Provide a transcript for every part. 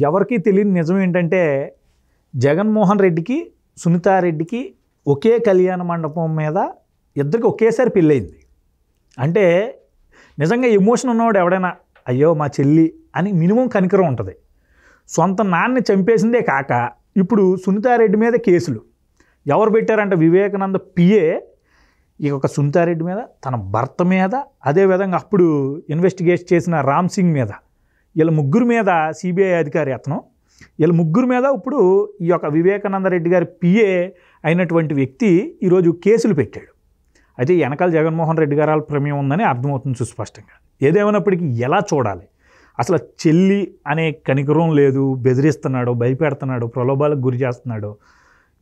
ఎవరికీ తెలియని నిజం ఏంటంటే జగన్మోహన్ రెడ్డికి సునీతారెడ్డికి ఒకే కళ్యాణ మండపం మీద ఇద్దరికి ఒకేసారి పెళ్ళయింది. అంటే నిజంగా ఎమోషన్ ఉన్నవాడు ఎవడైనా అయ్యో మా చెల్లి అని మినిమం కనికరం ఉంటుంది. సొంత నాన్నని చంపేసిందే కాక ఇప్పుడు సునీతారెడ్డి మీద కేసులు ఎవరు పెట్టారంటే వివేకానంద పిఏ ఈ ఒక సునీతారెడ్డి మీద, తన భర్త మీద, అదేవిధంగా అప్పుడు ఇన్వెస్టిగేట్ చేసిన రామ్ సింగ్ మీద, వీళ్ళ ముగ్గురు మీద సిబిఐ అధికారి అతను, వీళ్ళ ముగ్గురు మీద ఇప్పుడు ఈ యొక్క వివేకానంద రెడ్డి గారి పిఏ అయినటువంటి వ్యక్తి ఈరోజు కేసులు పెట్టాడు. అయితే వెనకాల జగన్మోహన్ రెడ్డి గారి ప్రమేయం ఉందని అర్థమవుతుంది సుస్పష్టంగా. ఏదేమైనప్పటికీ ఎలా చూడాలి, అసలు చెల్లి అనే కనికరం లేదు, బెదిరిస్తున్నాడు, భయపెడుతున్నాడు, ప్రలోభాలకు గురి చేస్తున్నాడు.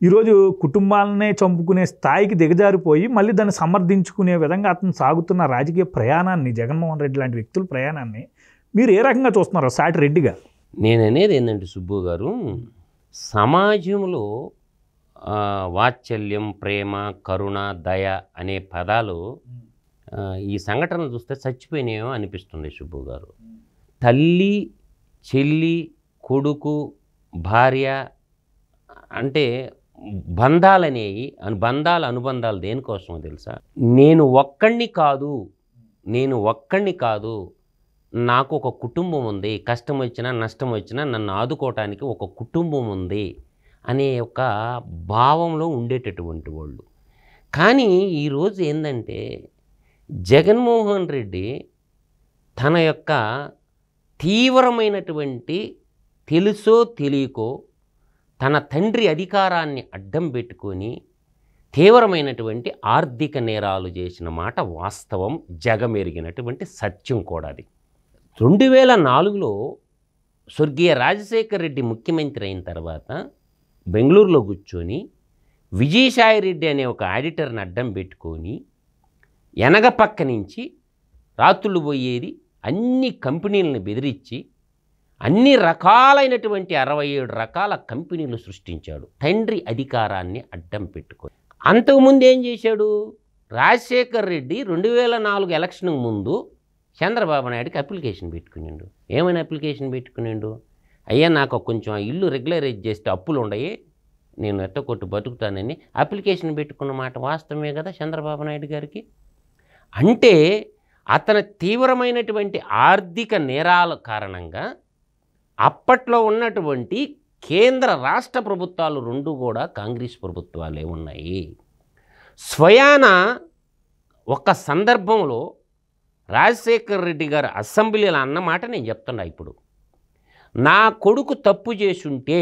ఈరోజు కుటుంబాలనే చంపుకునే స్థాయికి దిగజారిపోయి మళ్ళీ దాన్ని సమర్థించుకునే విధంగా అతను సాగుతున్న రాజకీయ ప్రయాణాన్ని, జగన్మోహన్ రెడ్డి లాంటి వ్యక్తుల ప్రయాణాన్ని మీరు ఏ రకంగా చూస్తున్నారు సాటి రెడ్డిగా? నేననేది ఏంటంటే సుబ్బు గారు, సమాజంలో వాత్సల్యం, ప్రేమ, కరుణ, దయ అనే పదాలు ఈ సంఘటనలు చూస్తే చచ్చిపోయినాయేమో అనిపిస్తుంది సుబ్బు గారు. తల్లి, చెల్లి, కొడుకు, భార్య అంటే బంధాలనేవి, అనుబంధాలు దేనికోసమో తెలుసా? నేను ఒక్కడిని కాదు, నాకు ఒక కుటుంబం ఉంది, కష్టం వచ్చినా నష్టం వచ్చినా నన్ను ఆదుకోవటానికి ఒక కుటుంబం ఉంది అనే ఒక భావంలో ఉండేటటువంటి వాళ్ళు. కానీ ఈరోజు ఏంటంటే జగన్మోహన్ రెడ్డి తన యొక్క తీవ్రమైనటువంటి తెలుసో తెలియకో తన తండ్రి అధికారాన్ని అడ్డం పెట్టుకొని తీవ్రమైనటువంటి ఆర్థిక నేరాలు చేసిన మాట వాస్తవం, జగమెరిగినటువంటి సత్యం కూడా. అది 2004లో స్వర్గీయ రాజశేఖర్ రెడ్డి ముఖ్యమంత్రి అయిన తర్వాత బెంగళూరులో కూర్చొని విజయసాయి రెడ్డి అనే ఒక ఆడిటర్ని అడ్డం పెట్టుకొని వెనక పక్క నుంచి రాత్రులు పోయేది అన్ని కంపెనీలను బెదిరించి అన్ని రకాలైనటువంటి 67 రకాల కంపెనీలు సృష్టించాడు తండ్రి అధికారాన్ని అడ్డం పెట్టుకొని. అంతకుముందు ఏం చేశాడు రాజశేఖర్ రెడ్డి? 2004 ఎలక్షన్ ముందు చంద్రబాబు నాయుడికి అప్లికేషన్ పెట్టుకునిండు. ఏమైనా అప్లికేషన్ పెట్టుకునిండు? అయ్యా నాకు కొంచెం ఆ ఇల్లు రెగ్యులరైజ్ చేస్తే అప్పులు ఉండయి, నేను ఎట్టకొట్టు బతుకుతానని అప్లికేషన్ పెట్టుకున్న మాట వాస్తవమే కదా చంద్రబాబు నాయుడు గారికి. అంటే అతని తీవ్రమైనటువంటి ఆర్థిక నేరాల కారణంగా అప్పట్లో ఉన్నటువంటి కేంద్ర రాష్ట్ర ప్రభుత్వాలు రెండు కూడా కాంగ్రెస్ ప్రభుత్వాలే ఉన్నాయి. స్వయాన ఒక సందర్భంలో రాజశేఖర్ రెడ్డి గారు అసెంబ్లీలో అన్నమాట నేను చెప్తున్నా. ఇప్పుడు నా కొడుకు తప్పు చేసుంటే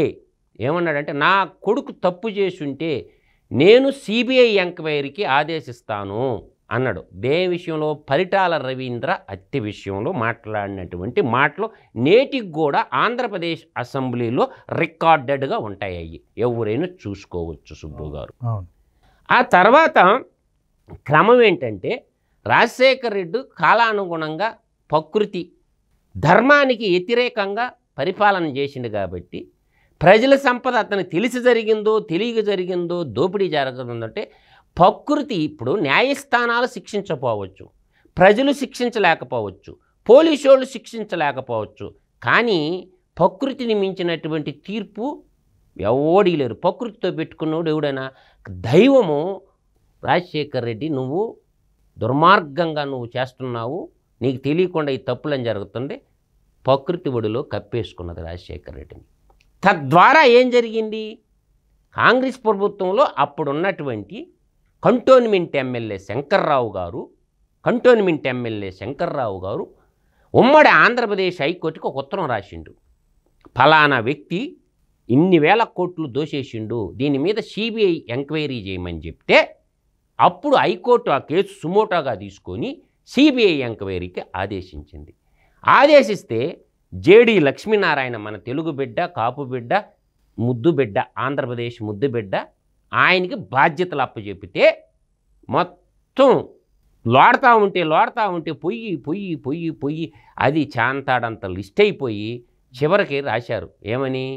ఏమన్నాడంటే, నా కొడుకు తప్పు చేసుంటే నేను సిబిఐ ఎంక్వైరీకి ఆదేశిస్తాను అన్నాడు. దే విషయంలో పరిటాల రవీంద్ర హత్య విషయంలో మాట్లాడినటువంటి మాటలు నేటికి కూడా ఆంధ్రప్రదేశ్ అసెంబ్లీలో రికార్డెడ్గా ఉంటాయి, ఎవరైనా చూసుకోవచ్చు సుబ్బు గారు. ఆ తర్వాత క్రమం ఏంటంటే రాజశేఖర్ రెడ్డి కాలానుగుణంగా ప్రకృతి ధర్మానికి వ్యతిరేకంగా పరిపాలన చేసిండు కాబట్టి ప్రజల సంపద అతను తెలిసి జరిగిందో తెలియక జరిగిందో దోపిడీ జరుగుతుందంటే ప్రకృతి ఇప్పుడు న్యాయస్థానాలు శిక్షించకపోవచ్చు, ప్రజలు శిక్షించలేకపోవచ్చు, పోలీసు వాళ్ళు శిక్షించలేకపోవచ్చు, కానీ ప్రకృతిని మించినటువంటి తీర్పు ఎవడీ లేరు. ప్రకృతితో పెట్టుకున్నవాడు ఎవడైనా దైవము రాజశేఖర్ రెడ్డి నువ్వు దుర్మార్గంగా నువ్వు చేస్తున్నావు, నీకు తెలియకుండా ఈ తప్పులని జరుగుతుంది, ప్రకృతి ఒడిలో కప్పేసుకున్నది రాజశేఖర్ రెడ్డిని. తద్వారా ఏం జరిగింది? కాంగ్రెస్ ప్రభుత్వంలో అప్పుడున్నటువంటి కంటోన్మెంట్ ఎమ్మెల్యే శంకర్రావు గారు ఉమ్మడి ఆంధ్రప్రదేశ్ హైకోర్టుకి ఒక ఉత్తరం రాసిండు. ఫలానా వ్యక్తి ఇన్ని వేల కోట్లు దోషేసిండు, దీని మీద సిబిఐ ఎంక్వైరీ చేయమని చెప్తే అప్పుడు హైకోర్టు ఆ కేసు సుమోటోగా తీసుకొని సిబిఐ ఎంక్వైరీకి ఆదేశించింది. ఆదేశిస్తే జేడి లక్ష్మీనారాయణ మన తెలుగు బిడ్డ, కాపు బిడ్డ, ముద్దు బిడ్డ, ఆంధ్రప్రదేశ్ ముద్దు బిడ్డ, ఆయనకి బాధ్యతలు అప్పచెప్పితే మొత్తం లోడతా ఉంటే పొయ్యి అది చాంతాడంత లిస్ట్ అయిపోయి చివరికి రాశారు ఏమని,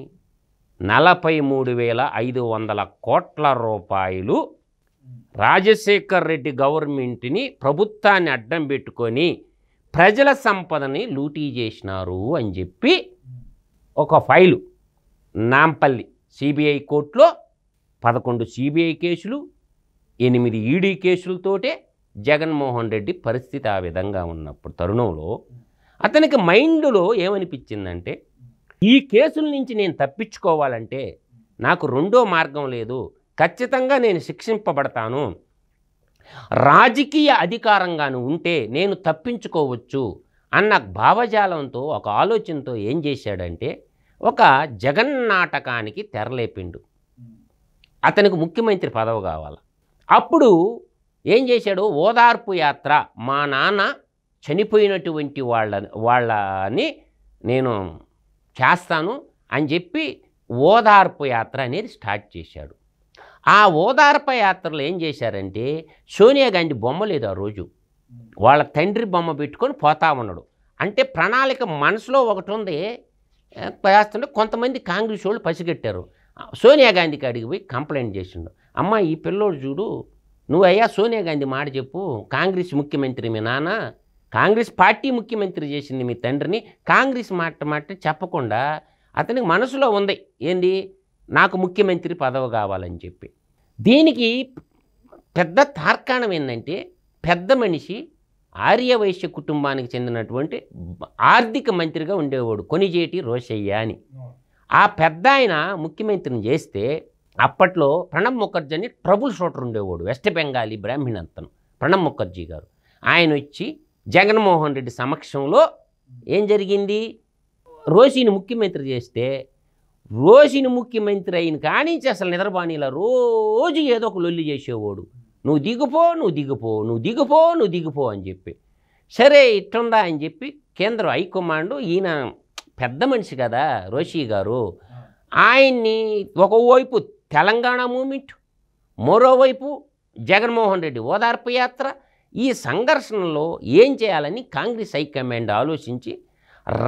43,500 కోట్ల రూపాయలు రాజశేఖర్ రెడ్డి గవర్నమెంట్ని ప్రభుత్వాన్ని అడ్డం పెట్టుకొని ప్రజల సంపదని లూటీ చేసినారు అని చెప్పి ఒక ఫైలు నాంపల్లి సిబిఐ కోర్టులో 11 సిబిఐ కేసులు 8 ఈడీ కేసులతోటే జగన్మోహన్ రెడ్డి పరిస్థితి ఆ విధంగా ఉన్నప్పుడు తరుణంలో అతనికి మైండ్లో ఏమనిపించిందంటే ఈ కేసుల నుంచి నేను తప్పించుకోవాలంటే నాకు రెండో మార్గం లేదు, ఖచ్చితంగా నేను శిక్షింపబడతాను, రాజకీయ అధికారంగాను ఉంటే నేను తప్పించుకోవచ్చు అన్న భావజాలంతో ఒక ఆలోచనతో ఏం చేశాడంటే ఒక జగన్ నాటకానికి తెరలేపిండు. అతనికి ముఖ్యమంత్రి పదవి కావాలి. అప్పుడు ఏం చేశాడు, ఓదార్పు యాత్ర, మా నాన్న చనిపోయినటువంటి వాళ్ళని నేను చేస్తాను అని చెప్పి ఓదార్పు యాత్ర అనేది స్టార్ట్ చేశాడు. ఆ ఓదార్పు యాత్రలో ఏం చేశారంటే సోనియా గాంధీ బొమ్మ లేదు ఆ రోజు, వాళ్ళ తండ్రి బొమ్మ పెట్టుకొని పోతా ఉన్నాడు. అంటే ప్రణాళిక మనసులో ఒకటి ఉంది చేస్తుంటే కొంతమంది కాంగ్రెస్ వాళ్ళు పసిగట్టారు. సోనియా గాంధీకి అడిగి పోయి కంప్లైంట్ చేసిండు, అమ్మ ఈ పిల్లోడు చూడు, నువ్వు అయ్యా సోనియా గాంధీ మాట చెప్పు, కాంగ్రెస్ ముఖ్యమంత్రి మీ నాన్న, కాంగ్రెస్ పార్టీ ముఖ్యమంత్రి చేసింది మీ తండ్రిని, కాంగ్రెస్ మాట చెప్పకుండా అతనికి మనసులో ఉంది ఏంది నాకు ముఖ్యమంత్రి పదవి కావాలని చెప్పి. దీనికి పెద్ద తార్కాణం ఏంటంటే పెద్ద మనిషి ఆర్యవైశ్య కుటుంబానికి చెందినటువంటి ఆర్థిక మంత్రిగా ఉండేవాడు కొనిజేటి రోషయ్య అని. ఆ పెద్ద ఆయన ముఖ్యమంత్రిని చేస్తే అప్పట్లో ప్రణబ్ ముఖర్జీ అని ట్రబుల్ షూటర్ ఉండేవాడు, వెస్ట్ బెంగాలీ బ్రాహ్మణ్ అతను ప్రణబ్ ముఖర్జీ గారు. ఆయన వచ్చి జగన్మోహన్ రెడ్డి సమక్షంలో ఏం జరిగింది, రోషిని ముఖ్యమంత్రి చేస్తే రోషిని ముఖ్యమంత్రి అయిన కానించి అసలు నిద్రబాణిలా రోజు ఏదో ఒక లొల్లి చేసేవాడు, నువ్వు దిగిపో నువ్వు దిగిపో నువ్వు దిగిపో నువ్వు దిగిపో అని చెప్పి. సరే ఇట్టుందా అని చెప్పి కేంద్ర హైకమాండ్, ఈయన పెద్ద మనిషి కదా రోషి గారు, ఆయన్ని ఒకవైపు తెలంగాణ మూమెంట్, మరోవైపు జగన్మోహన్ రెడ్డి ఓదార్పు యాత్ర, ఈ సంఘర్షణలో ఏం చేయాలని కాంగ్రెస్ హైకమాండ్ ఆలోచించి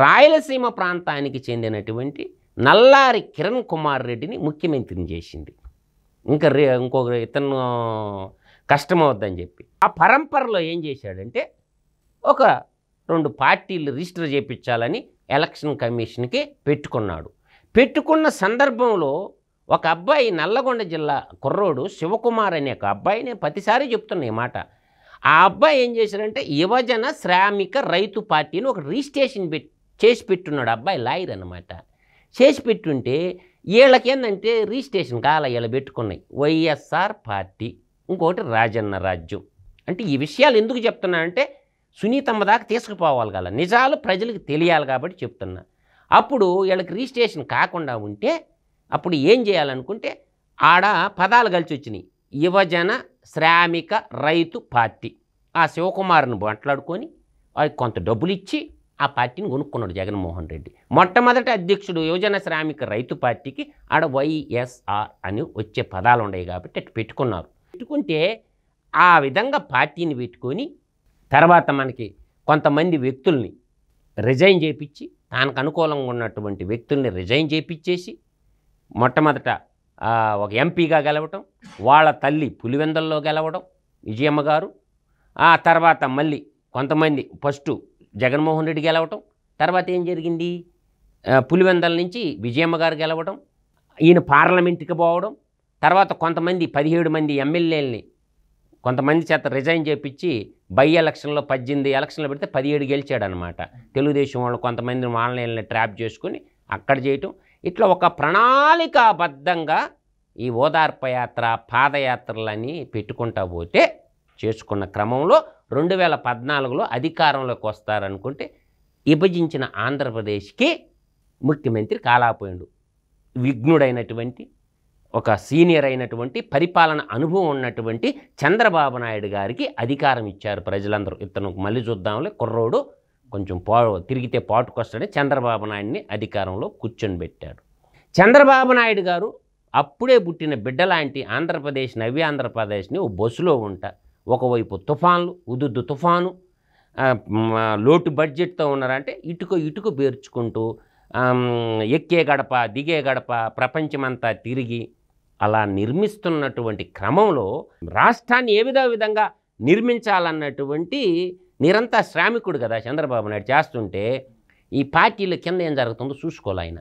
రాయలసీమ ప్రాంతానికి చెందినటువంటి నల్లారి కిరణ్ కుమార్ రెడ్డిని ముఖ్యమంత్రిని చేసింది. ఇంకొక ఇతను కష్టమవుద్దని చెప్పి ఆ పరంపరలో ఏం చేశాడంటే ఒక 2 పార్టీలు రిజిస్టర్ చేయించాలని ఎలక్షన్ కమిషన్కి పెట్టుకున్నాడు. పెట్టుకున్న సందర్భంలో ఒక అబ్బాయి నల్లగొండ జిల్లా కుర్రోడు శివకుమార్ అనే ఒక అబ్బాయి, నేను ప్రతిసారి చెప్తున్నా ఈ మాట, ఆ అబ్బాయి ఏం చేశాడంటే యువజన శ్రామిక రైతు పార్టీని ఒక రిజిస్ట్రేషన్ చేసి పెట్టున్నాడు. అబ్బాయి లాయర్ అన్నమాట. చేసి పెట్టుంటే వీళ్ళకేందంటే రిజిస్ట్రేషన్ కాల వీళ్ళు పెట్టుకున్నాయి వైఎస్ఆర్ పార్టీ, ఇంకోటి రాజన్న రాజ్యం. అంటే ఈ విషయాలు ఎందుకు చెప్తున్నానంటే సునీతమ్మ దాకా తీసుకుపోవాలి కదా, నిజాలు ప్రజలకు తెలియాలి కాబట్టి చెప్తున్నా. అప్పుడు వీళ్ళకి రిజిస్ట్రేషన్ కాకుండా ఉంటే అప్పుడు ఏం చేయాలనుకుంటే ఆడ పదాలు కలిసి వచ్చినాయి, యువజన శ్రామిక రైతు పార్టీ. ఆ శివకుమార్ని మాట్లాడుకొని వాడికి కొంత డబ్బులు ఇచ్చి ఆ పార్టీని కొనుక్కున్నాడు జగన్మోహన్ రెడ్డి. మొట్టమొదటి అధ్యక్షుడు యువజన శ్రామిక రైతు పార్టీకి ఆడ వైఎస్ఆర్ అని వచ్చే పదాలు ఉన్నాయి కాబట్టి అటు పెట్టుకున్నారు. పెట్టుకుంటే ఆ విధంగా పార్టీని పెట్టుకొని తర్వాత మనకి కొంతమంది వ్యక్తుల్ని రిజైన్ చేయించి, తనకు అనుకూలంగా ఉన్నటువంటి వ్యక్తుల్ని రిజైన్ చేయించేసి మొట్టమొదట ఒక ఎంపీగా గెలవటం, వాళ్ళ తల్లి పులివెందల్లో గెలవడం విజయమ్మ గారు, ఆ తర్వాత మళ్ళీ కొంతమంది ఫస్ట్ జగన్మోహన్ రెడ్డి గెలవటం, తర్వాత ఏం జరిగింది పులివెందల నుంచి విజయమ్మ గారు గెలవడం, ఈయన పార్లమెంట్కి పోవడం, తర్వాత కొంతమంది 17 మంది ఎమ్మెల్యేలని కొంతమంది చేత రిజైన్ చేయించి బై ఎలక్షన్లో 18 ఎలక్షన్లో పెడితే 17 గెలిచాడనమాట. తెలుగుదేశం వాళ్ళు కొంతమంది వాళ్ళని ట్రాప్ చేసుకుని అక్కడ చేయటం, ఇట్లా ఒక ప్రణాళికాబద్ధంగా ఈ ఓదార్పు యాత్ర పాదయాత్రలని పెట్టుకుంటా పోతే చేసుకున్న క్రమంలో 2014లో అధికారంలోకి వస్తారనుకుంటే విభజించిన ఆంధ్రప్రదేశ్కి ముఖ్యమంత్రి కాలాపోయిండు. విఘ్నుడైనటువంటి ఒక సీనియర్ అయినటువంటి పరిపాలన అనుభవం ఉన్నటువంటి చంద్రబాబు నాయుడు గారికి అధికారం ఇచ్చారు ప్రజలందరూ. ఇతను మళ్ళీ చూద్దాంలే కుర్రోడు కొంచెం తిరిగితే పాటుకొస్తాడని చంద్రబాబు నాయుడిని అధికారంలో కూర్చొని పెట్టాడు. చంద్రబాబు నాయుడు గారు అప్పుడే పుట్టిన బిడ్డలాంటి ఆంధ్రప్రదేశ్ నవ్య ఆంధ్రప్రదేశ్ని ఓ బస్సులో ఉంటా, ఒకవైపు తుఫాన్లు ఉదుద్దు తుఫాను, లోటు బడ్జెట్తో ఉన్నారంటే ఇటుక పేర్చుకుంటూ ఎక్కే గడప దిగే గడప ప్రపంచమంతా తిరిగి అలా నిర్మిస్తున్నటువంటి క్రమంలో రాష్ట్రాన్ని ఏ విధంగా నిర్మించాలన్నటువంటి నిరంతర శ్రామికుడు కదా చంద్రబాబు నాయుడు చేస్తుంటే ఈ పార్టీల కింద ఏం జరుగుతుందో చూసుకోవాలి ఆయన.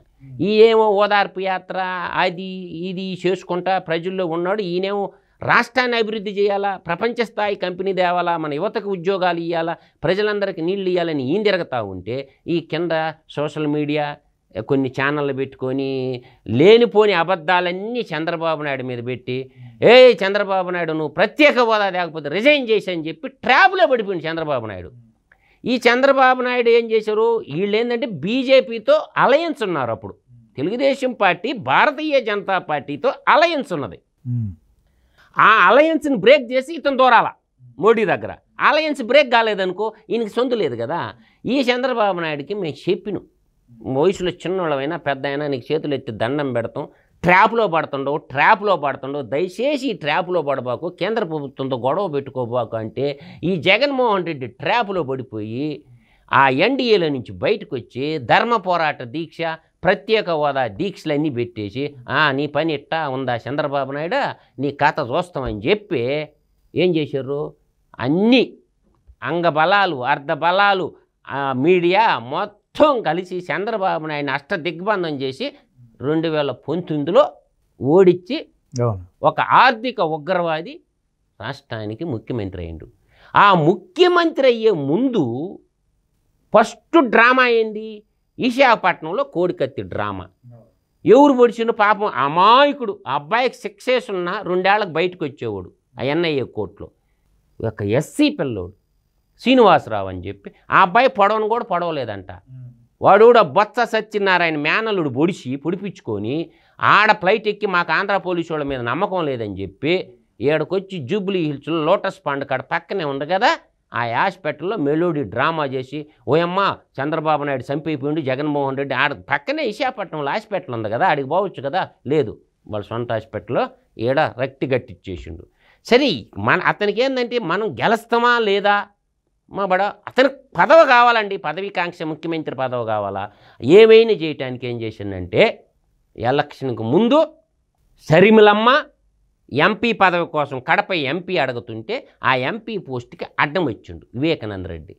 ఈ ఏమో ఓదార్పు యాత్ర అది ఇది చేసుకుంటా ప్రజల్లో ఉన్నాడు. ఈయనేమో రాష్ట్రాన్ని అభివృద్ధి చేయాలా, ప్రపంచ స్థాయి కంపెనీ తేవాలా, మన యువతకు ఉద్యోగాలు ఇవ్వాలా, ప్రజలందరికీ నీళ్లు ఇవ్వాలని ఈయన తిరుగుతూ ఉంటే ఈ కింద సోషల్ మీడియా కొన్ని ఛానళ్ళు పెట్టుకొని లేనిపోని అబద్ధాలన్నీ చంద్రబాబు నాయుడు మీద పెట్టి, ఏ చంద్రబాబు నాయుడు నువ్వు ప్రత్యేక హోదా లేకపోతే రిజైన్ చేసి అని చెప్పి ట్రాప్లో పడిపోయింది చంద్రబాబు నాయుడు. ఈ చంద్రబాబు నాయుడు ఏం చేశారు, వీళ్ళు ఏంటంటే బీజేపీతో అలయన్స్ ఉన్నారు. అప్పుడు తెలుగుదేశం పార్టీ భారతీయ జనతా పార్టీతో అలయన్స్ ఉన్నది. ఆ అలయన్స్ని బ్రేక్ చేసి ఇతను దూరాల మోడీ దగ్గర. అలయన్స్ బ్రేక్ కాలేదనుకో ఈయనకి సొంత లేదు కదా. ఈ చంద్రబాబు నాయుడికి మేము చెప్పిను, వయసులో చిన్నవాళ్ళమైనా పెద్ద అయినా నీకు చేతులు ఎత్తి దండం పెడతాం, ట్రాప్లో పడుతుండవు, దయచేసి ఈ ట్రాప్లో పడబాకు, కేంద్ర ప్రభుత్వంతో గొడవ పెట్టుకోబాకు అంటే ఈ జగన్మోహన్ రెడ్డి ట్రాప్లో పడిపోయి ఆ ఎన్డీఏలో నుంచి బయటకు వచ్చి ధర్మ పోరాట దీక్ష, ప్రత్యేక హోదా దీక్షలన్నీ పెట్టేసి నీ పని ఇట్టా ఉందా చంద్రబాబు నాయుడు, నీ కథ చూస్తామని చెప్పి ఏం చేశారు, అన్నీ అంగబలాలు అర్ధబలాలు మీడియా మొత్తం కలిసి చంద్రబాబు నాయుడిని అష్టదిగ్బంధం చేసి 2019లో ఓడించి ఒక ఆర్థిక ఉగ్రవాది రాష్ట్రానికి ముఖ్యమంత్రి అయ్యిండు. ఆ ముఖ్యమంత్రి అయ్యే ముందు ఫస్ట్ డ్రామా ఏంది, విశాఖపట్నంలో కోడికత్తి డ్రామా. ఎవరు పొడిచిన పాపం అమాయకుడు, ఆ అబ్బాయికి శిక్ష వేసున్నా 2 ఏళ్ళకి బయటకు వచ్చేవాడు ఆ ఎన్ఐఏ కోర్టులో. ఒక ఎస్సీ పిల్లోడు శ్రీనివాసరావు అని చెప్పి ఆ అబ్బాయి పొడవను కూడా పొడవలేదంట. వాడు కూడా బొత్స సత్యనారాయణ మేనల్లుడు పొడిపించుకొని ఆడ ఫ్లైట్ ఎక్కి మాకు ఆంధ్ర పోలీసు వాళ్ళ మీద నమ్మకం లేదని చెప్పి ఏడకొచ్చి జూబ్లీ హిల్స్లో లోటస్ పాండ్ కాడ పక్కనే ఉంది కదా ఆ హాస్పిటల్లో మెలోడీ డ్రామా చేసి ఓయమ్మ చంద్రబాబు నాయుడు చంపైపోయిండు, జగన్మోహన్ రెడ్డి ఆడ పక్కనే విశాఖపట్నంలో హాస్పిటల్ ఉంది కదా ఆడికి పోవచ్చు కదా, లేదు వాళ్ళ సొంత హాస్పిటల్లో ఈడ రక్తి గట్టిచ్చేసిండు. సరే అతనికి ఏంటంటే మనం గెలుస్తామా లేదా అతనికి పదవి కావాలండి, పదవికాంక్ష, ముఖ్యమంత్రి పదవి కావాలా, ఏమైనా చేయటానికి ఏం చేసిందంటే ఎలక్షన్కు ముందు షర్మిలమ్మ ఎంపీ పదవి కోసం కడప ఎంపీ అడుగుతుంటే ఆ ఎంపీ పోస్ట్కి అడ్డం వచ్చిండు వివేకానంద రెడ్డి.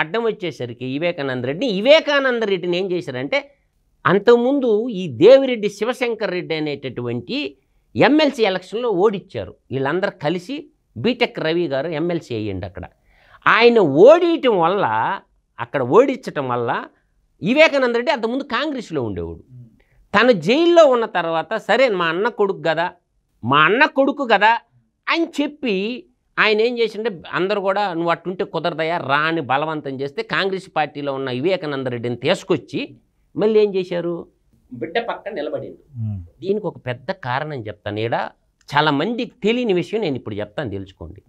అడ్డం వచ్చేసరికి వివేకానంద రెడ్డిని ఏం చేశారంటే అంతకుముందు ఈ దేవిరెడ్డి శివశంకర్ రెడ్డి అనేటటువంటి ఎమ్మెల్సీ ఎలక్షన్లో ఓడిచ్చారు. వీళ్ళందరూ కలిసి బీటెక్ రవి గారు ఎమ్మెల్సీ అయ్యిండు అక్కడ. ఆయన ఓడించటం వల్ల వివేకానంద రెడ్డి అంతకుముందు కాంగ్రెస్లో ఉండేవాడు. తను జైల్లో ఉన్న తర్వాత సరే మా అన్న కొడుకు కదా అని చెప్పి ఆయన ఏం చేసిండే అందరూ కూడా నువ్వు అట్టుంటే కుదరదయా రా అని బలవంతం చేస్తే కాంగ్రెస్ పార్టీలో ఉన్న వివేకానంద రెడ్డిని తీసుకొచ్చి మళ్ళీ ఏం చేశారు, బిడ్డ పక్కన నిలబడింది. దీనికి ఒక పెద్ద కారణం చెప్తాను, ఈడ చాలా మందికి తెలియని విషయం నేను ఇప్పుడు చెప్తాను, తెలుసుకోండి.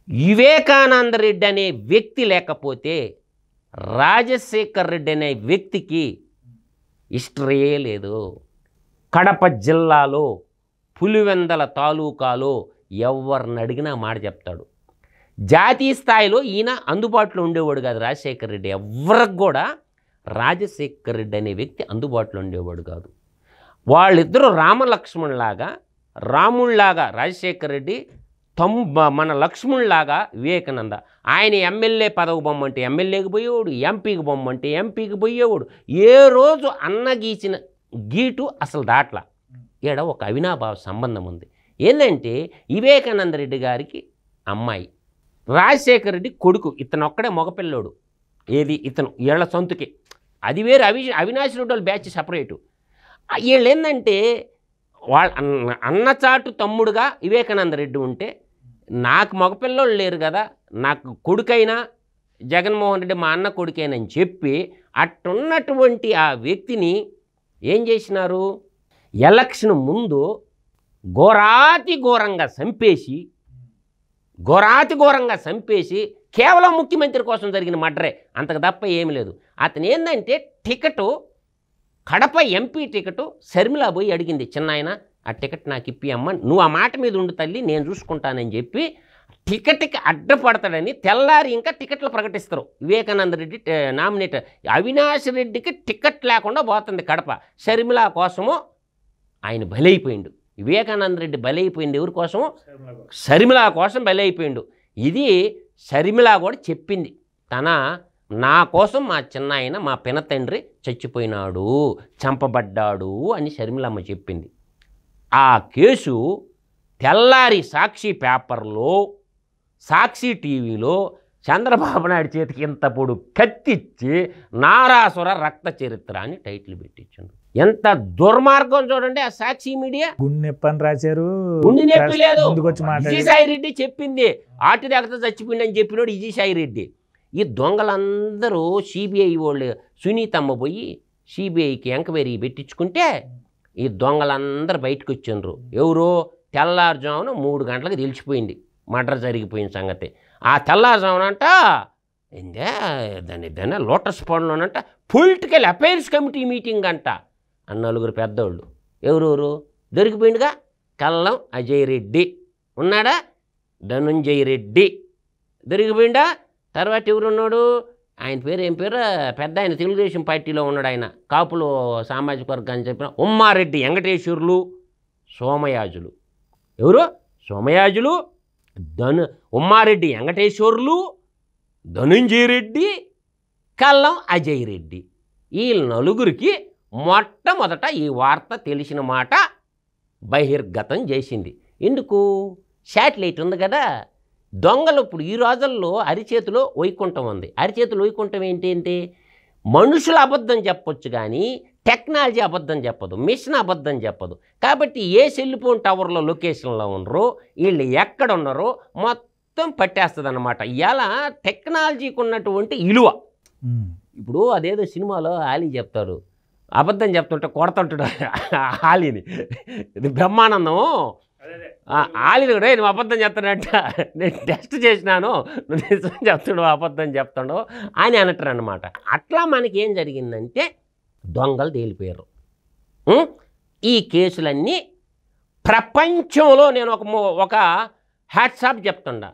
వివేకానంద రెడ్డి అనే వ్యక్తి లేకపోతే రాజశేఖర్ రెడ్డి అనే వ్యక్తికి హిస్టరీయే లేదు. కడప జిల్లాలో పులివెందల తాలూకాలో ఎవరిని అడిగినా మాట చెప్తాడు. జాతీయ స్థాయిలో ఈయన అందుబాటులో ఉండేవాడు కాదు రాజశేఖర్ రెడ్డి, ఎవరికి కూడా రాజశేఖర్ రెడ్డి అనే వ్యక్తి అందుబాటులో ఉండేవాడు కాదు. వాళ్ళిద్దరూ రాముళ్లాగా రాజశేఖర్ రెడ్డి, మన లక్ష్మణులాగా వివేకానంద. ఆయన ఎమ్మెల్యే పదవి బొమ్మంటే ఎమ్మెల్యేకి పోయేవాడు, ఎంపీకి బొమ్మంటే ఎంపీకి పోయేవాడు. ఏ రోజు అన్న గీచిన గీటు అసలు దాట్లా. ఈడ ఒక అవినాభావ సంబంధం ఉంది. ఏంటంటే వివేకానంద రెడ్డి గారికి అమ్మాయి, రాజశేఖర్ రెడ్డి కొడుకు, ఇతను ఒక్కడే మగపిల్లోడు. ఇతను వీళ్ళ సొంతకి, అది వేరు. అవినాష్ రెడ్డి వాళ్ళ బ్యాచ్ సపరేటు. వీళ్ళు ఏంటంటే అన్నచాటు తమ్ముడుగా వివేకానంద రెడ్డి ఉంటే నాకు మగపిల్లోళ్ళు లేరు కదా, నాకు కొడుకైనా జగన్మోహన్ రెడ్డి మా అన్న కొడుకైనని చెప్పి అట్టున్నటువంటి ఆ వ్యక్తిని ఏం చేసినారు, ఎలక్షన్ ముందు ఘోరంగా చంపేసి కేవలం ముఖ్యమంత్రి కోసం జరిగిన మర్డరే, అంతకు తప్ప ఏమి లేదు. అతను ఏంటంటే ticket, Kadapa MP ticket Sharmila పోయి అడిగింది, చిన్నాయన ఆ టికెట్ నాకు ఇప్పి అమ్మ, నువ్వు ఆ మాట మీద ఉండు తల్లి, నేను చూసుకుంటానని చెప్పి టికెట్కి అడ్డపడతాడని తెల్లారి ఇంకా టికెట్లు ప్రకటిస్తారు. వివేకానంద రెడ్డి నామినేట్, అవినాష్ రెడ్డికి టికెట్ లేకుండా పోతుంది కడప. షర్మిల కోసము ఆయన బలైపోయిండు. వివేకానంద రెడ్డి బలైపోయింది ఎవరి కోసము, షర్మిల కోసం బలైపోయిండు. ఇది షర్మిల కూడా చెప్పింది, తన నా కోసం మా చిన్నాయన మా పినతండ్రి చచ్చిపోయినాడు, చంపబడ్డాడు అని షర్మిలమ్మ చెప్పింది. ఆ కేసు తెల్లారి సాక్షి పేపర్లో, సాక్షి టీవీలో చంద్రబాబు నాయుడు చేతికి ఇంత పొడు కత్తిచ్చి నారాసుర రక్త చరిత్ర అని టైటిల్ పెట్టించండు. ఎంత దుర్మార్గం చూడండి ఆ సాక్షి మీడియా. గుండెప్పని రాశారు, గుండె నొప్పి లేదు. ముందుకొచ్చి విజయసాయి రెడ్డి చెప్పింది ఆటి దగ్గర చచ్చిపోయిందని చెప్పినోడు విజయసాయి రెడ్డి. ఈ దొంగలందరూ సిబిఐ వాళ్ళు సునీతమ్మ పోయి సిబిఐకి ఎంక్వైరీ పెట్టించుకుంటే ఈ దొంగలందరూ బయటకు వచ్చిండ్రు. ఎవరో తెల్లారుజామున 3 గంటలకు తెలిసిపోయింది మర్డర్ జరిగిపోయిన సంగతి. ఆ తెల్లారుజామునంట దాన్ని లోటస్ పాండ్లోనంట పొలిటికల్ అఫైర్స్ కమిటీ మీటింగ్ అంట. 4 పెద్దోళ్ళు ఎవరెవరు దొరికిపోయిందిగా. కల్లం అజయ్ రెడ్డి ఉన్నాడా, ధనుంజయ రెడ్డి దొరికిపోయిందా. తర్వాత ఎవరున్నాడు, ఆయన పేరు ఏం పేరు, పెద్ద ఆయన తెలుగుదేశం పార్టీలో ఉన్నాడు, ఆయన కాపులు సామాజిక వర్గాన్ని చెప్పిన ఉమ్మారెడ్డి వెంకటేశ్వర్లు, సోమయాజులు. ఎవరు సోమయాజులు, ఉమ్మారెడ్డి వెంకటేశ్వర్లు, ధనుంజయ రెడ్డి, కల్లం అజయ్ రెడ్డి. ఈ 4గురికి మొట్టమొదట ఈ వార్త తెలిసిన మాట బహిర్గతం చేసింది. ఎందుకు, శాటిలైట్ ఉంది కదా. దొంగలు ఇప్పుడు ఈ రోజుల్లో అరిచేతిలో వైకుంఠం ఉంది. అరిచేతిలో వైకుంఠం ఏంటి, మనుషులు అబద్ధం చెప్పొచ్చు కానీ టెక్నాలజీ అబద్ధం చెప్పదు, మిషన్ అబద్ధం చెప్పదు. కాబట్టి ఏ సెల్ ఫోన్ టవర్లో లొకేషన్లో ఉన్నారో, వీళ్ళు ఎక్కడ ఉన్నారో మొత్తం పట్టేస్తుంది అన్నమాట. ఇలా టెక్నాలజీకి ఉన్నటువంటి విలువ. ఇప్పుడు అదేదో సినిమాలో ఆలీ చెప్తారు, అబద్ధం చెప్తుంటే కొడతంటాడు ఆలీని. ఇది బ్రహ్మానందం. ఆలీని కూడా నువ్వు అబద్ధం చెప్తాడంట, నేను టెస్ట్ చేసినాను, నువ్వు నిజం చెప్తాడు అబద్ధం చెప్తాడు అని అంటారు అనమాట. అట్లా మనకి ఏం జరిగిందంటే దొంగలు తేలిపోయారు. ఈ కేసులన్నీ ప్రపంచంలో నేను ఒక హ్యాట్సాప్ చెప్తుండా,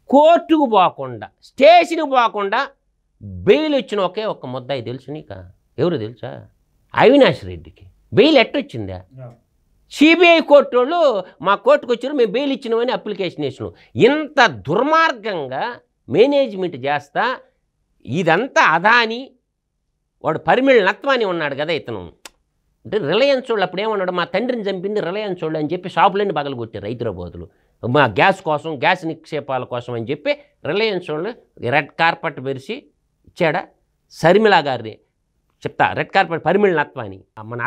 కోర్టుకు పోకుండా స్టేషన్కి పోకుండా బెయిల్ ఇచ్చిన ఒక్క ముద్దాయి తెలుసు నీక, ఎవరు తెలుసా, అవినాష్ రెడ్డికి బెయిల్ ఎట్టొచ్చిందా. సిబిఐ కోర్టు వాళ్ళు మా కోర్టుకు వచ్చారు, మేము బెయిల్ ఇచ్చినామని అప్లికేషన్ వేసినాం. ఇంత దుర్మార్గంగా మేనేజ్మెంట్ చేస్తా ఇదంతా అదాని వాడు పరిమిళ నత్వాని ఉన్నాడు కదా ఇతను. అంటే రిలయన్స్ వాళ్ళు అప్పుడు ఏమన్నాడు, మా తండ్రిని చంపింది రిలయన్స్ వాళ్ళు అని చెప్పి షాపులన్నీ పగలగొట్టారు హైదరాబాదులు, మా గ్యాస్ కోసం, గ్యాస్ నిక్షేపాల కోసం అని చెప్పి రిలయన్స్ వాళ్ళు రెడ్ కార్పెట్ పెరిసి ఇచ్చాడా. శర్మిల గారిని చెప్తా, రెడ్ కార్పెట్ పరిమిళ నత్వాని మన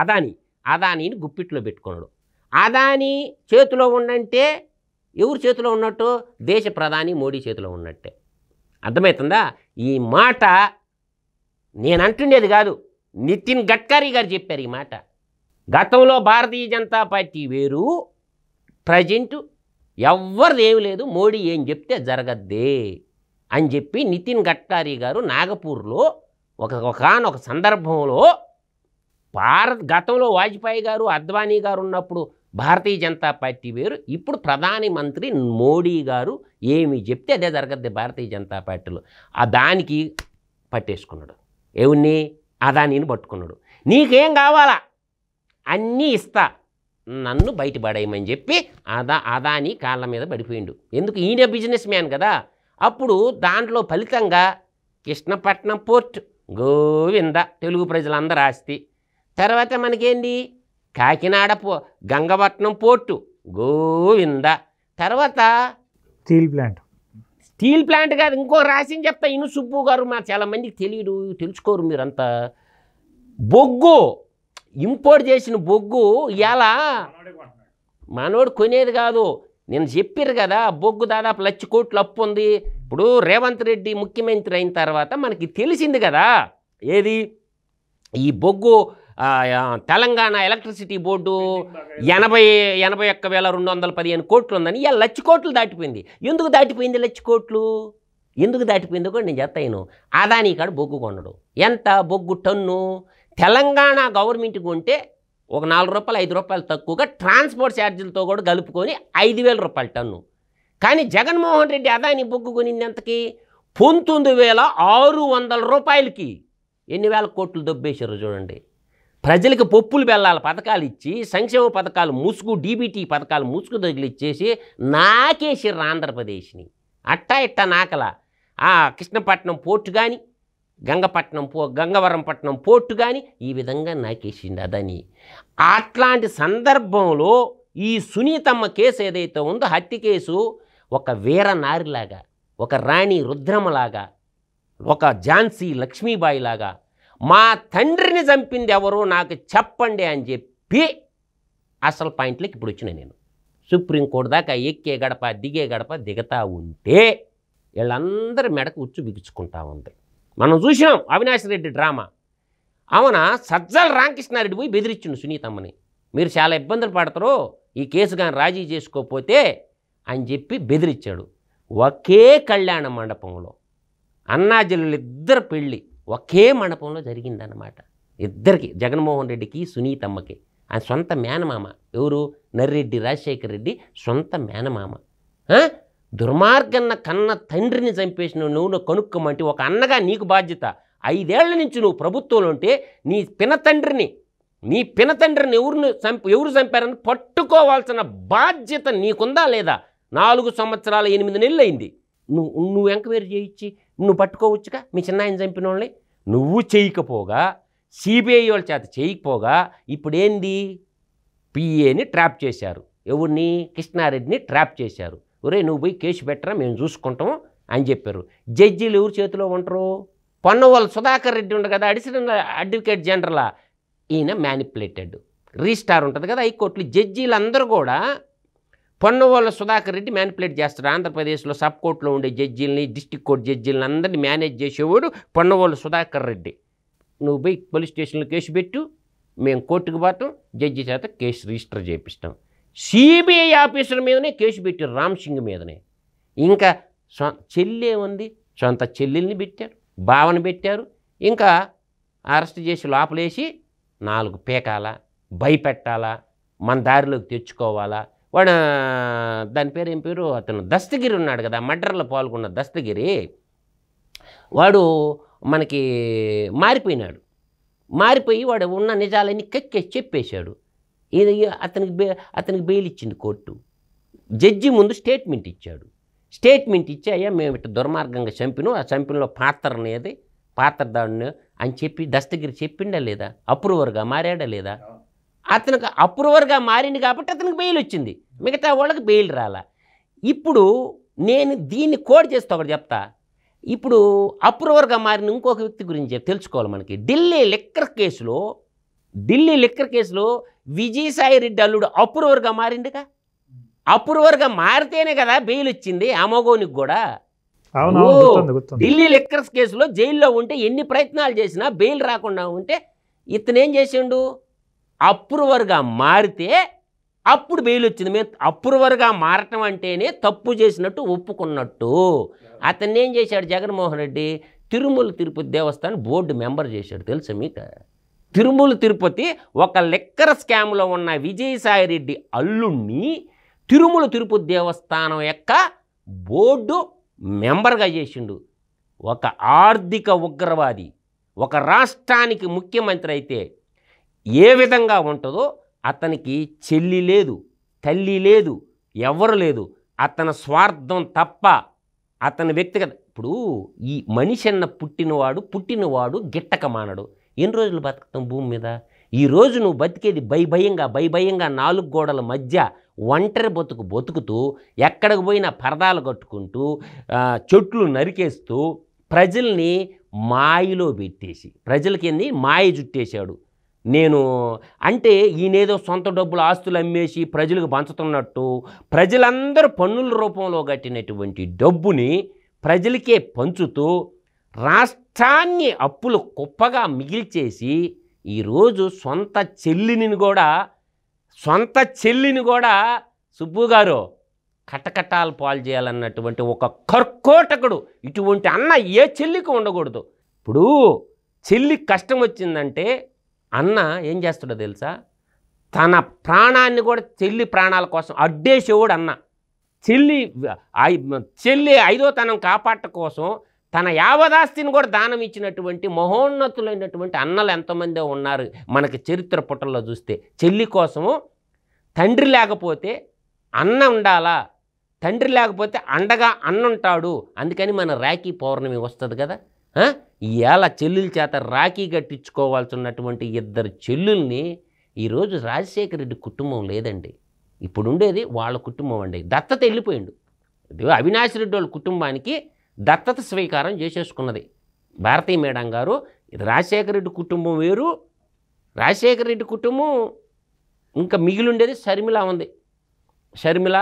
అదానీని గుప్పిట్లో పెట్టుకున్నాడు. అదానీ చేతిలో ఉండంటే ఎవరి చేతిలో ఉన్నట్టు, దేశ ప్రధాని మోడీ చేతిలో ఉన్నట్టే. అర్థమవుతుందా. ఈ మాట నేను అంటుండేది కాదు, నితిన్ గడ్కరీ గారు చెప్పారు ఈ మాట. గతంలో భారతీయ జనతా పార్టీ వేరు, ప్రజెంట్ ఎవ్వరిది ఏమి లేదు, మోడీ ఏం చెప్తే జరగద్దే అని చెప్పి నితిన్ గడ్కరీ గారు నాగపూర్లో ఒక సందర్భంలో గతంలో వాజ్పేయి గారు, అద్వానీ గారు ఉన్నప్పుడు భారతీయ జనతా పార్టీ వేరు, ఇప్పుడు ప్రధానమంత్రి మోడీ గారు ఏమి చెప్తే అదే జరగద్ది భారతీయ జనతా పార్టీలో. దానికి పట్టేసుకున్నాడు, ఎవరిని, అదానీని పట్టుకున్నాడు. నీకేం కావాలా అన్నీ ఇస్తా, నన్ను బయటపడేయమని చెప్పి అదానీ కాళ్ళ మీద పడిపోయిండు. ఎందుకు, ఈయన బిజినెస్ మ్యాన్ కదా. అప్పుడు దాంట్లో ఫలితంగా కృష్ణపట్నం పోర్ట్ గోవింద తెలుగు ప్రజలందరూ ఆస్తి. తర్వాత మనకేంటి, కాకినాడ గంగపట్నం పోర్టు గోవింద. తర్వాత స్టీల్ ప్లాంట్ కాదు, ఇంకో రాసింది చెప్తా ఇను సుబ్బు గారు, మా చాలామందికి తెలియదు, తెలుసుకోరు మీరంతా. బొగ్గు ఇంపోర్ట్ చేసిన బొగ్గు ఇలా మనోడు కొనేది కాదు, నేను చెప్పారు కదా, బొగ్గు దాదాపు 1,00,000 కోట్లు అప్పు ఉంది. ఇప్పుడు రేవంత్ రెడ్డి ముఖ్యమంత్రి అయిన తర్వాత మనకి తెలిసింది కదా, ఏది ఈ బొగ్గు తెలంగాణ ఎలక్ట్రిసిటీ బోర్డు 81,215 కోట్లు ఉందని, ఇలా 1,00,000 కోట్లు దాటిపోయింది. ఎందుకు దాటిపోయింది 1,00,000 కోట్లు, ఎందుకు దాటిపోయిందో కూడా నేను చెప్తాను. అదానీ కాడ బొగ్గు కొనడు. ఎంత బొగ్గు టన్ను, తెలంగాణ గవర్నమెంట్ కొంటే ఒక 4 రూపాయలు 5 రూపాయలు తక్కువగా ట్రాన్స్పోర్ట్ ఛార్జీలతో కూడా కలుపుకొని 5,000 రూపాయల టన్ను. కానీ జగన్మోహన్ రెడ్డి అదానీ బొగ్గు కొనింది ఎంతకి, 19,600 రూపాయలకి. ఎన్ని వేల కోట్లు దొబ్బేశారు చూడండి. ప్రజలకు పప్పులు బెల్లాల పథకాలు ఇచ్చి, సంక్షేమ పథకాలు ముసుగు, డీబీటీ పథకాలు ముసుగు తగిలిచ్చేసి నాకేసిర్రు ఆంధ్రప్రదేశ్ని. అట్టా ఇట్టా నాకల కృష్ణపట్నం పోర్టు కానీ, గంగవరం పట్నం పోర్టు కానీ ఈ విధంగా నాకేసిండు అదని. అట్లాంటి సందర్భంలో ఈ సునీతమ్మ కేసు ఏదైతే ఉందో హత్య కేసు ఒక వీర నారిలాగా, ఒక రాణి రుద్రమలాగా, ఒక ఝాన్సీ లక్ష్మీబాయిలాగా మా తండ్రిని చంపింది ఎవరో నాకు చెప్పండి అని చెప్పి అసలు పాయింట్లోకి ఇప్పుడు వచ్చిన నేను సుప్రీంకోర్టు దాకా ఎక్కే గడప దిగే గడప దిగతా ఉంటే వీళ్ళందరి మెడకు ఉచ్చు బిగుచుకుంటా ఉంది. మనం చూసినాం అవినాష్ రెడ్డి డ్రామా. అవున సజ్జల రామకృష్ణారెడ్డి పోయి బెదిరించిండు సునీతమ్మని, మీరు చాలా ఇబ్బందులు పడతారు ఈ కేసు కానీ రాజీ చేసుకోకపోతే అని చెప్పి బెదిరించాడు. ఒకే కళ్యాణ మండపంలో అన్నాజల్లులు ఇద్దరు పెళ్ళి ఒకే మండపంలో జరిగిందన్నమాట. ఇద్దరికి, జగన్మోహన్ రెడ్డికి సునీతమ్మకి. ఆయన సొంత మేనమామ. ఎవరు? నర్రెడ్డి రాజశేఖర రెడ్డి సొంత మేనమామ. దుర్మార్గన్న కన్న తండ్రిని చంపేసిన నువ్వు కనుక్కోమంటే ఒక అన్నగా నీకు బాధ్యత. 5 ఏళ్ల నుంచి నువ్వు ప్రభుత్వంలో ఉంటే నీ పినతండ్రిని ఎవరు చంపారని పట్టుకోవాల్సిన బాధ్యత నీకుందా లేదా? 4 సంవత్సరాల 8 నెలలు అయింది. నువ్వు ఎంక్వైరీ చేయించి నువ్వు పట్టుకోవచ్చుగా మీ చిన్నాయన చంపిన వాళ్ళని. నువ్వు చేయకపోగా, సిబిఐ వాళ్ళ చేత చేయకపోగా ఇప్పుడేంది? పిఏని ట్రాప్ చేశారు. ఎవరిని? కృష్ణారెడ్డిని ట్రాప్ చేశారు. ఒరే నువ్వు పోయి కేసు పెట్టరా, మేము చూసుకుంటాం అని చెప్పారు. జడ్జీలు ఎవరి చేతిలో ఉంటారు? పొన్నవాళ్ళు సుధాకర్ రెడ్డి ఉండదు కదా, అడిషనల్ అడ్వకేట్ జనరల్, ఈయన మ్యానిపులేటెడ్. రిజిస్ట్రార్ ఉంటుంది కదా హైకోర్టులు, జడ్జీలందరూ కూడా పొన్నవాళ్ళ సుధాకర్ రెడ్డి మ్యానిపులేట్ చేస్తారు. ఆంధ్రప్రదేశ్లో సబ్ కోర్టులో ఉండే జడ్జీలని, డిస్టిక్ కోర్టు జడ్జీలని అందరినీ మేనేజ్ చేసేవాడు పొన్నవాళ్ళ సుధాకర్ రెడ్డి. నువ్వు పోయి పోలీస్ స్టేషన్లో కేసు పెట్టు, మేము కోర్టుకు పోతాం, జడ్జి చేత కేసు రిజిస్టర్ చేపిస్తాం. సిబిఐ ఆఫీసర్ మీదనే కేసు పెట్టారు, రామ్ సింగ్ మీదనే. ఇంకా చెల్లి ఏముంది? సొంత చెల్లెల్ని పెట్టారు, బావని పెట్టారు. ఇంకా అరెస్ట్ చేసి లోపలేసి 4 పీకాలా, భయపెట్టాలా, మన దారిలోకి తెచ్చుకోవాలా. వాడు దాని పేరు ఏం పేరు, అతను దస్తగిరి ఉన్నాడు కదా, మర్డర్లో పాల్గొన్న దస్తగిరి, వాడు మనకి మారిపోయి వాడు ఉన్న నిజాలన్నీ కక్కేసి చెప్పేశాడు. ఇది అతనికి బెయిల్ ఇచ్చింది కోర్టు. జడ్జి ముందు స్టేట్మెంట్ ఇచ్చాడు. స్టేట్మెంట్ ఇచ్చి అయ్యా మేము ఇట్లా దుర్మార్గంగా చంపినాం, ఆ చంపినలో పాత్రదారుని అని చెప్పి దస్తగిరి చెప్పిండా లేదా? అప్రూవర్గా మారాడా లేదా? అతనికి అప్రూవర్గా మారింది కాబట్టి అతనికి బెయిల్ వచ్చింది, మిగతా వాళ్ళకి బెయిల్ రాలా. ఇప్పుడు నేను దీన్ని కోడ్ చేస్తే ఒకటి చెప్తా. ఇప్పుడు అప్రూవర్గా మారిన ఇంకొక వ్యక్తి గురించి తెలుసుకోవాలి మనకి. ఢిల్లీ లిక్కర్ కేసులో విజయసాయి రెడ్డి అల్లుడు అప్రూవర్గా మారిండుగా. అప్రూవర్గా మారితేనే కదా బెయిల్ వచ్చింది అమోఘోనికి కూడా. ఢిల్లీ లిక్కర్స్ కేసులో జైల్లో ఉంటే ఎన్ని ప్రయత్నాలు చేసినా బెయిల్ రాకుండా ఉంటే ఇతనేం చేసిండు? అప్రూవర్గా మారితే అప్పుడు బెయిల్ వచ్చింది. మేము అప్రూవర్గా మారటం అంటేనే తప్పు చేసినట్టు ఒప్పుకున్నట్టు. అతన్ని ఏం చేశాడు జగన్మోహన్ రెడ్డి? తిరుమల తిరుపతి దేవస్థానం బోర్డు మెంబర్ చేశాడు. తెలుసా మీకు? తిరుమల తిరుపతి ఒక లిక్కర్ స్కామ్లో ఉన్న విజయసాయి రెడ్డి అల్లుణ్ణి తిరుమల తిరుపతి దేవస్థానం యొక్క బోర్డు మెంబర్గా చేసిండు. ఒక ఆర్థిక ఉగ్రవాది ఒక రాష్ట్రానికి ముఖ్యమంత్రి అయితే ఏ విధంగా ఉంటుందో అతనికి చెల్లి లేదు, తల్లి లేదు, ఎవరు లేదు. అతని స్వార్థం తప్ప అతని వ్యక్తిగత. ఇప్పుడు ఈ మనిషి అన్న పుట్టినవాడు గిట్టక మానడు. ఎన్ని రోజులు బతుకుతాం భూమి మీద? ఈరోజు నువ్వు బతికేది భయంగా 4 గోడల మధ్య ఒంటరి బతుకుతూ ఎక్కడికి పోయినా పరదాలు కట్టుకుంటూ చెట్లు నరికేస్తూ ప్రజల్ని మాయలో పెట్టేసి ప్రజలకి మాయ చుట్టేశాడు. నేను అంటే ఈయనేదో సొంత డబ్బులు ఆస్తులు అమ్మేసి ప్రజలకు పంచుతున్నట్టు ప్రజలందరూ పన్నుల రూపంలో కట్టినటువంటి డబ్బుని ప్రజలకే పంచుతూ రాష్ట్రాన్ని అప్పులు కుప్పగా మిగిల్చేసి ఈరోజు సొంత చెల్లిని కూడా సుబ్బు గారు కటకటాలు పాలు చేయాలన్నటువంటి ఒక కర్కోటకుడు. ఇటువంటి అన్న ఏ చెల్లికి ఉండకూడదు. ఇప్పుడు చెల్లి కష్టం వచ్చిందంటే అన్న ఏం చేస్తాడో తెలుసా? తన ప్రాణాన్ని కూడా చెల్లి ప్రాణాల కోసం అడ్డేసేవాడు అన్న. చెల్లి 5వ తనం కాపాడటం కోసం తన యావదాస్తిని కూడా దానం ఇచ్చినటువంటి మహోన్నతులైనటువంటి అన్నలు ఎంతమందో ఉన్నారు మనకి చరిత్ర పుటల్లో చూస్తే. చెల్లి కోసము తండ్రి లేకపోతే అన్న ఉండాలా, తండ్రి లేకపోతే అండగా అన్న ఉంటాడు. అందుకని మన రాఖీ పౌర్ణమి వస్తుంది కదా. ఇవాళ చెల్లెల చేత రాఖీ కట్టించుకోవాల్సి ఉన్నటువంటి ఇద్దరు చెల్లుల్ని ఈరోజు రాజశేఖర రెడ్డి కుటుంబం లేదండి. ఇప్పుడు ఉండేది వాళ్ళ కుటుంబం అండి. దత్తత వెళ్ళిపోయిండు. ఇది అవినాష్ రెడ్డి వాళ్ళ కుటుంబానికి దత్తత స్వీకారం చేసేసుకున్నది భారతీ మేడం గారు. ఇది రాజశేఖర రెడ్డి కుటుంబం వేరు, రాజశేఖర రెడ్డి కుటుంబం ఇంకా మిగిలిండేది షర్మిల ఉంది. షర్మిల,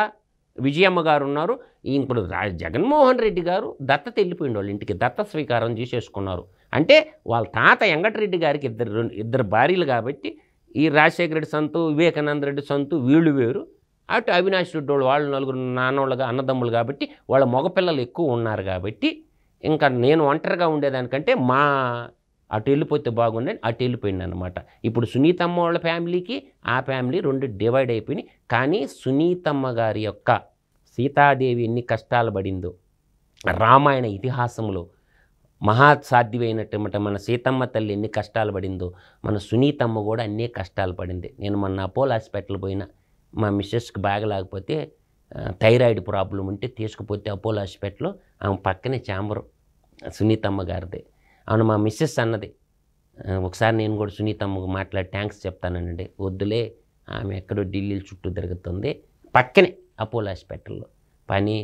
విజయమ్మ గారు ఉన్నారు. ఇప్పుడు జగన్మోహన్ రెడ్డి గారు దత్తత వెళ్ళిపోయింది వాళ్ళ ఇంటికి, దత్త స్వీకారం చేసేసుకున్నారు. అంటే వాళ్ళ తాత వెంకటరెడ్డి గారికి ఇద్దరు భార్యలు కాబట్టి ఈ రాజశేఖర రెడ్డి సంతు, వివేకానంద రెడ్డి సంతు వీళ్ళు వేరు. అటు అవినాష్ రెడ్డి వాళ్ళు నలుగురు నాన్నోళ్ళుగా అన్నదమ్ములు కాబట్టి వాళ్ళ మగపిల్లలు ఎక్కువ ఉన్నారు కాబట్టి ఇంకా నేను ఒంటరిగా ఉండేదానికంటే అటు వెళ్ళిపోతే బాగుండని అటు వెళ్ళిపోయింది అనమాట. ఇప్పుడు సునీతమ్మ వాళ్ళ ఫ్యామిలీకి ఆ ఫ్యామిలీ రెండు డివైడ్ అయిపోయినాయి. కానీ సునీతమ్మ గారి యొక్క సీతాదేవి ఎన్ని కష్టాలు పడిందో, రామాయణ ఇతిహాసంలో మహాసాధ్యమైనటువంటి మన సీతమ్మ తల్లి ఎన్ని కష్టాలు పడిందో, మన సునీతమ్మ కూడా అన్నీ కష్టాలు పడింది. నేను మొన్న అపోలో హాస్పిటల్ పోయినా, మా మిస్సెస్కి బాగలేకపోతే థైరాయిడ్ ప్రాబ్లం ఉంటే తీసుకుపోతే అపోలో హాస్పిటల్లో ఆమె పక్కనే ఛాంబరు సునీతమ్మ గారిదే. అవును, మా మిస్సెస్ అన్నది ఒకసారి నేను కూడా సునీతమ్మకు మాట్లాడి థ్యాంక్స్ చెప్తానండి. వద్దులే, ఆమె ఎక్కడో ఢిల్లీలో చుట్టూ తిరుగుతుంది, పక్కనే అపోలో హాస్పిటల్లో పని.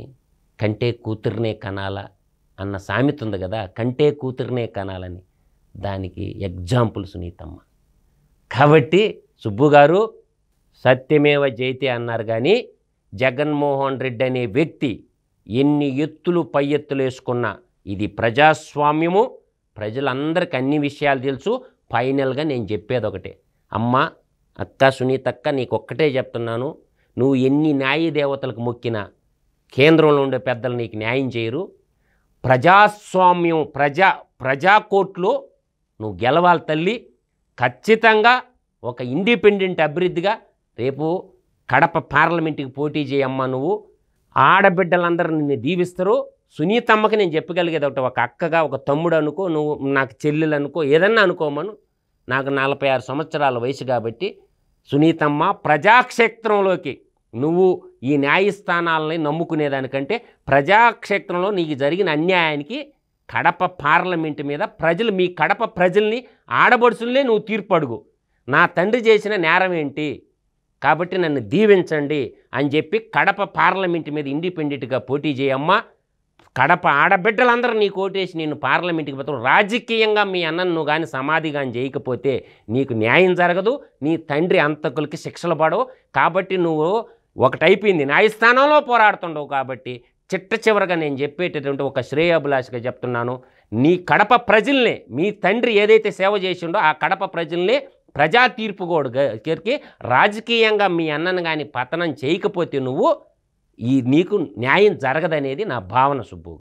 కంటే కూతురునే కనాలా అన్న సామెత ఉంది కదా, కంటే కూతురునే కనాలని, దానికి ఎగ్జాంపుల్ సునీతమ్మ. కాబట్టి సుబ్బు గారు సత్యమేవ జయతే అన్నారు. కానీ జగన్మోహన్ రెడ్డి అనే వ్యక్తి ఎన్ని ఎత్తులు పై ఎత్తులు వేసుకున్నా ఇది ప్రజాస్వామ్యము, ప్రజలందరికీ అన్ని విషయాలు తెలుసు. ఫైనల్గా నేను చెప్పేది ఒకటే, అమ్మ అక్క సునీతక్క నీకు ఒక్కటే చెప్తున్నాను, నువ్వు ఎన్ని న్యాయ దేవతలకు మొక్కినా కేంద్రంలో ఉండే పెద్దలు నీకు న్యాయం చేయరు. ప్రజాస్వామ్యం ప్రజా కోర్టులో నువ్వు గెలవాలి తల్లి. ఖచ్చితంగా ఒక ఇండిపెండెంట్ అభివృద్ధిగా రేపు కడప పార్లమెంటుకి పోటీ చేయమ్మా. నువ్వు ఆడబిడ్డలందరూ నిన్ను దీవిస్తారు. సునీతమ్మకి నేను చెప్పగలిగేది ఒకటి, ఒక అక్కగా, ఒక తమ్ముడు అనుకో, నువ్వు నాకు చెల్లెలు అనుకో, ఏదన్నా అనుకోమను. నాకు 46 సంవత్సరాల వయసు కాబట్టి సునీతమ్మ, ప్రజాక్షేత్రంలోకి నువ్వు ఈ న్యాయస్థానాలని నమ్ముకునేదానికంటే ప్రజాక్షేత్రంలో నీకు జరిగిన అన్యాయానికి కడప పార్లమెంటు మీద ప్రజలు, మీ కడప ప్రజల్ని ఆడబడుచులనే నువ్వు తీర్పు అడుగు. నా తండ్రి చేసిన నేరం ఏంటి కాబట్టి నన్ను దీవించండి అని చెప్పి కడప పార్లమెంటు మీద ఇండిపెండెంట్గా పోటీ చేయమ్మా. కడప ఆడబిడ్డలందరూ నీకు ఓటేసి నేను పార్లమెంటుకి పోతావు. రాజకీయంగా మీ అన్నను నువ్వు కానీ సమాధి కానీ చేయకపోతే నీకు న్యాయం జరగదు, నీ తండ్రి అంతకులకి శిక్షలు పడవు. కాబట్టి నువ్వు ఒకటైపోయింది, న్యాయస్థానంలో పోరాడుతుండవు. కాబట్టి చిట్ట చివరగా నేను చెప్పేటటువంటి ఒక శ్రేయాభిలాషగా చెప్తున్నాను, నీ కడప ప్రజల్నే, మీ తండ్రి ఏదైతే సేవ చేసిండో ఆ కడప ప్రజల్నే ప్రజా తీర్పు కోరికి రాజకీయంగా మీ అన్నను కానీ పతనం చేయకపోతే నీకు న్యాయం జరగదనేది నా భావన సుబ్బు.